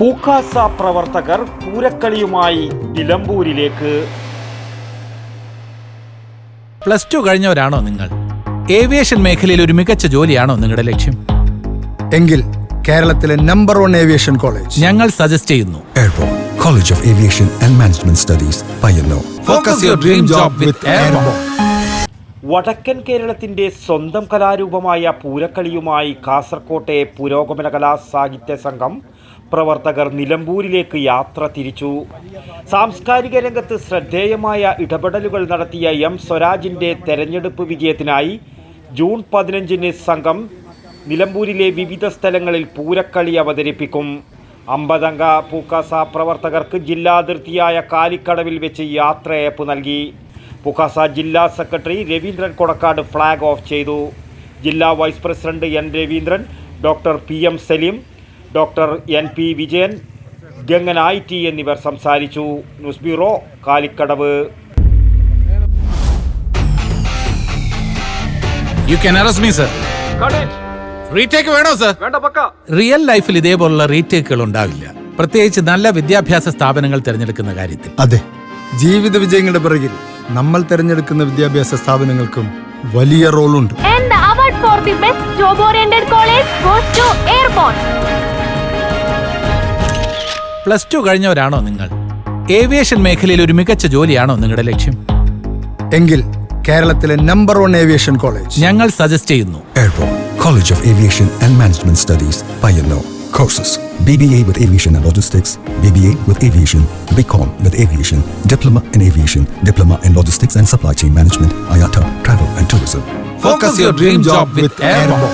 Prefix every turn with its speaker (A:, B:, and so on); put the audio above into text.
A: പൂക്കാസ പ്രവർത്തകർ പൂരക്കളിയുമായി നിലമ്പൂരിലേക്ക്.
B: Plus two കഴിഞ്ഞവരാണോ നിങ്ങൾ? ഏവിയേഷൻ മേഖലയിൽ ഒരു മികച്ച ജോലിയാണോ നിങ്ങളുടെ ലക്ഷ്യം?
C: എങ്കിൽ കേരളത്തിലെ നമ്പർ 1 ഏവിയേഷൻ കോളേജ്
B: ഞങ്ങൾ സജസ്റ്റ് ചെയ്യുന്നു.
D: Airborne College of Aviation and Management Studies, Payyanur.
B: Focus your dream job with Airborne.
A: വടക്കൻ കേരളത്തിന്റെ സ്വന്തം കലാരൂപമായ പൂരക്കളിയുമായി കാസർകോട്ടെ പുരോഗമന കലാ സാഹിത്യ സംഘം പ്രവർത്തകർ നിലമ്പൂരിലേക്ക് യാത്ര തിരിച്ചു. സാംസ്കാരിക രംഗത്ത് ശ്രദ്ധേയമായ ഇടപെടലുകൾ നടത്തിയ എം സ്വരാജിൻ്റെ തെരഞ്ഞെടുപ്പ് വിജയത്തിനായി ജൂൺ 15-ന് സംഘം നിലമ്പൂരിലെ വിവിധ സ്ഥലങ്ങളിൽ പൂരക്കളി അവതരിപ്പിക്കും. 50 അംഗ പൂക്കാസ പ്രവർത്തകർക്ക് ജില്ലാതിർത്തിയായ കാലിക്കടവിൽ വെച്ച് യാത്രയയപ്പ് നൽകി. പൂക്കാസ ജില്ലാ secretary Raveendran Kodakkad flag off ചെയ്തു. ജില്ലാ vice president N Raveendran, doctor PM Saleem, doctor NP Vijayan, Gangan IT എന്നിവർ സംസാരിച്ചു. News bureau, Kalikkadavu.
B: You can arrest me, sir. Retake വേണോ സർ? റിയൽ ലൈഫിൽ ഇതേപോലുള്ള റീടേക്കുകൾ ഉണ്ടാവില്ല, പ്രത്യേകിച്ച് നല്ല വിദ്യാഭ്യാസ സ്ഥാപനങ്ങൾ തിരഞ്ഞെടുക്കുന്ന കാര്യത്തിൽ.
C: അതെ, ജീവിത വിജയങ്ങളുടെ പിറകിൽ നമ്മൾ തിരഞ്ഞെടുക്കുന്ന വിദ്യാഭ്യാസ സ്ഥാപനങ്ങൾക്കും വലിയ റോളുണ്ട്.
E: And the award for the best job-oriented college goes to Airborne.
B: Plus two കഴിഞ്ഞവരാണോ നിങ്ങൾ? ഏവിയേഷൻ മേഖലയിൽ ഒരു മികച്ച ജോലിയാണോ നിങ്ങളുടെ ലക്ഷ്യം?
C: എങ്കിൽ കേരളത്തിലെ നമ്പർ 1 ഏവിയേഷൻ കോളേജ്
B: ഞങ്ങൾ സജസ്റ്റ് ചെയ്യുന്നു.
D: Airborne College of Aviation and Management Studies, Payyanur. Courses: BBA with Aviation and Logistics, BBA with Aviation, BCom with Aviation, Diploma in Aviation, Diploma in Logistics and Supply Chain Management, IATA, Travel and Tourism.
B: Focus your dream job with Airborne.